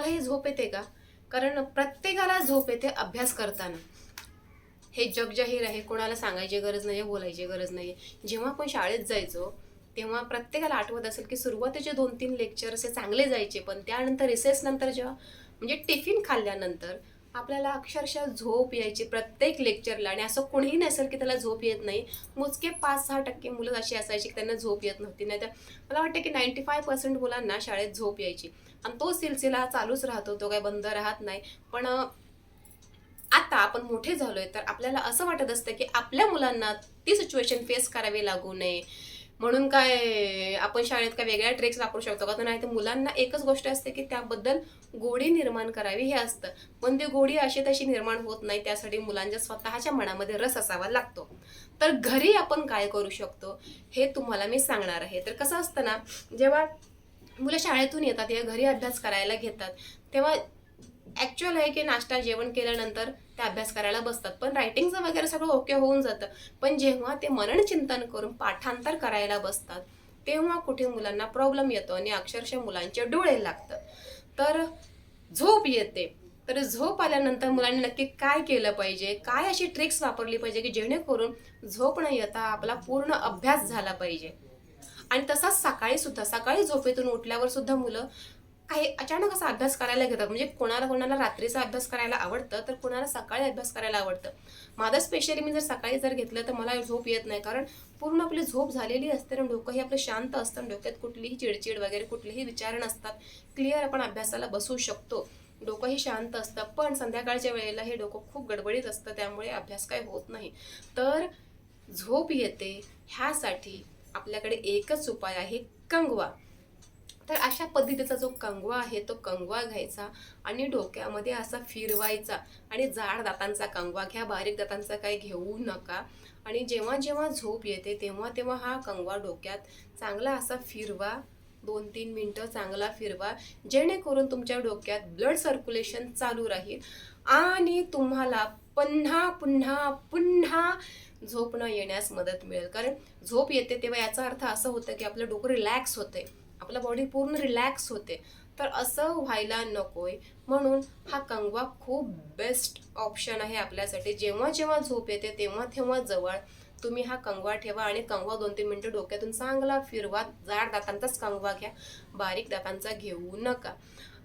हे झोप येते का? कारण प्रत्येकाला झोप येते अभ्यास करताना. हे जग जाहीर आहे, कोणाला सांगायची गरज नाही आहे, बोलायची गरज नाही आहे. जेव्हा आपण शाळेत जायचो तेव्हा प्रत्येकाला आठवत असेल की सुरुवातीचे 2-3 लेक्चर असे चांगले जायचे, पण त्यानंतर रिसेस नंतर जेव्हा म्हणजे टिफिन खाल्ल्यानंतर आपल्याला अक्षरशः झोप यायची प्रत्येक लेक्चरला. आणि असं कोणीही नसेल की त्याला झोप येत नाही. मोजके 5-6% मुलं अशी असायची की त्यांना झोप येत नव्हती. नाहीतर मला वाटतं की 95% मुलांना शाळेत झोप यायची आणि तो सिलसिला चालूच राहतो, तो काही बंद राहत नाही. पण आता आपण मोठे झालोय तर आपल्याला असं वाटत असतं की आपल्या मुलांना ती सिच्युएशन फेस करावी लागू नये म्हणून काय आपण शाळेत काय वेगळ्या ट्रिक्स वापरू शकतो का? तर नाही, तर मुलांना एकच गोष्ट असते की त्याबद्दल गोडी निर्माण करावी हे असतं. पण ती गोडी अशी तशी निर्माण होत नाही. त्यासाठी मुलांच्या स्वतःच्या मनामध्ये रस असावा लागतो. तर घरी आपण काय करू शकतो हे तुम्हाला मी सांगणार आहे. तर कसं असतं ना, जेव्हा मुलं शाळेतून येतात या घरी अभ्यास करायला घेतात तेव्हा ॲक्च्युअल आहे की नाश्ता जेवण केल्यानंतर ते अभ्यास करायला बसतात. पण रायटिंगचं वगैरे सगळं ओके होऊन जातं. पण जेव्हा ते मनन चिंतन करून पाठांतर करायला बसतात तेव्हा कुठे मुलांना प्रॉब्लेम येतो आणि अक्षरशः मुलांचे डोळे लागतात. तर झोप येते. तर झोप आल्यानंतर मुलांनी नक्की काय केलं पाहिजे, काय अशी ट्रिक्स वापरली पाहिजे की जेणेकरून झोप न येता आपला पूर्ण अभ्यास झाला पाहिजे. आणि तसाच सकाळी सुद्धा, सकाळी झोपेतून उठल्यावर सुद्धा मुलं काही अचानक असा अभ्यास करायला घेतात. म्हणजे कोणाला कोणाला रात्रीचा अभ्यास करायला आवडतं तर कोणाला सकाळी अभ्यास करायला आवडतं. माझं स्पेशली मी जर सकाळी जर घेतलं तर मला झोप येत नाही. कारण पूर्ण आपली झोप झालेली असते आणि डोकंही आपलं शांत असतं आणि डोक्यात कुठलीही चिडचिड वगैरे कुठलेही विचार नसतात. क्लिअर आपण अभ्यासाला बसू शकतो. डोकंही शांत असतं. पण संध्याकाळच्या वेळेला हे डोकं खूप गडबडीत असतं, त्यामुळे अभ्यास काही होत नाही. तर झोप येते ह्यासाठी आपल्याकडे एकच उपाय आहे, कंगवा. तर अशा पद्धतीचा जो कंगवा आहे तो कंगवा घ्यायचा आणि डोक्यामध्ये असा फिरवायचा. आणि जाड दातांचा कंगवा घ्या, बारीक दातांचा काही घेऊ नका. आणि जेव्हा जेव्हा झोप येते तेव्हा तेव्हा हा कंगवा डोक्यात चांगला असा फिरवा. 2-3 मिनटं चांगला फिरवा, जेणेकरून तुमच्या डोक्यात ब्लड सर्क्युलेशन चालू राहील आणि तुम्हाला पुन्हा पुन्हा पुन्हा झोप न येण्यास मदत मिळेल. कारण झोप येते तेव्हा याचा अर्थ असं होतं की आपलं डोकं रिलॅक्स होते, आपलं बॉडी पूर्ण रिलॅक्स होते. तर असं व्हायला नकोय म्हणून हा कंगवा खूप बेस्ट ऑप्शन आहे आपल्यासाठी. जेव्हा जेव्हा झोप येते तेव्हा तेव्हा जवळ तुम्ही हा कंगवा ठेवा आणि कंगवा 2-3 मिनटं डोक्यातून चांगला फिरवा. जाड दातांचाच कंगवा घ्या, बारीक दातांचा घेऊ नका.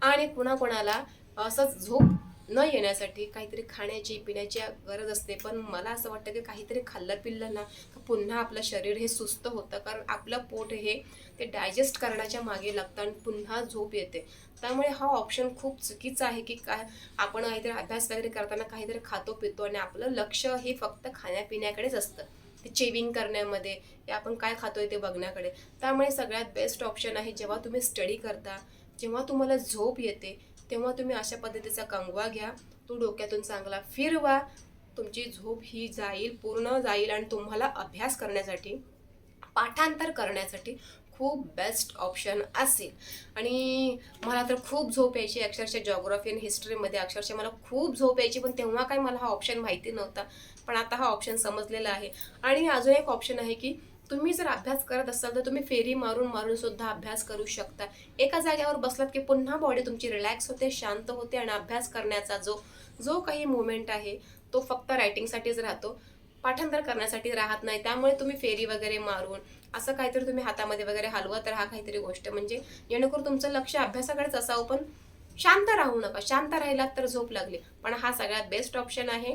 आणि कुणाकुणाला असंच झोप न येण्यासाठी काहीतरी खाण्याची पिण्याची गरज असते. पण मला असं वाटतं की काहीतरी खाल्लं पिल्लं ना तर पुन्हा आपलं शरीर हे सुस्त होतं. कारण आपलं पोट हे ते डायजेस्ट करण्याच्या मागे लागतं आणि पुन्हा झोप येते. त्यामुळे हा ऑप्शन खूप चुकीचा आहे की काय आपण काहीतरी अभ्यास वगैरे करताना काहीतरी खातो पितो आणि आपलं लक्ष हे फक्त खाण्यापिण्याकडेच असतं, ते चेविंग करण्यामध्ये, ते आपण काय खातोय ते बघण्याकडे. त्यामुळे सगळ्यात बेस्ट ऑप्शन आहे जेव्हा तुम्ही स्टडी करता, जेव्हा तुम्हाला झोप येते तेव्हा तुम्ही अशा पद्धतीचा कंगवा घ्या, तो डोक्यातून चांगला फिरवा. तुमची झोप ही जाईल, पूर्ण जाईल आणि तुम्हाला अभ्यास करण्यासाठी, पाठांतर करण्यासाठी खूप बेस्ट ऑप्शन असेल. आणि मला तर खूप झोप यायची अक्षरशः जिओग्राफी आणि हिस्ट्रीमध्ये, अक्षरशः मला खूप झोप यायची. पण तेव्हा काही मला हा ऑप्शन माहिती नव्हता, पण आता हा ऑप्शन समजलेला आहे. आणि अजून एक ऑप्शन आहे की तुम्ही जर अभ्यास करत असाल तर तुम्ही फेरी मारून मारून सुद्धा अभ्यास करू शकता. एका जागेवर बसलात की पुन्हा बॉडी तुमची रिलॅक्स होते, शांत होते आणि अभ्यास करण्याचा जो जो काही मोमेंट आहे तो फक्त रायटिंगसाठीच राहतो, पाठांतर करण्यासाठी राहत नाही. त्यामुळे तुम्ही फेरी वगैरे मारून असं काहीतरी तुम्ही हातामध्ये वगैरे हलवत राहा काहीतरी गोष्ट, म्हणजे जेणेकरून तुमचं लक्ष अभ्यासाकडेच असावं. पण शांत राहू नका. शांत राहिलात तर झोप लागली. पण हा सगळ्यात बेस्ट ऑप्शन आहे.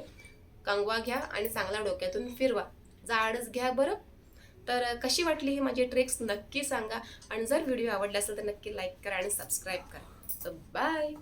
कंगवा घ्या आणि चांगला डोक्यातून फिरवा. जाडच घ्या बरं. तर कशी वाटली ही माझी ट्रिक्स नक्की सांगा. आणि जर व्हिडिओ आवडला असेल तर नक्की लाईक करा आणि सबस्क्राईब करा. So bye.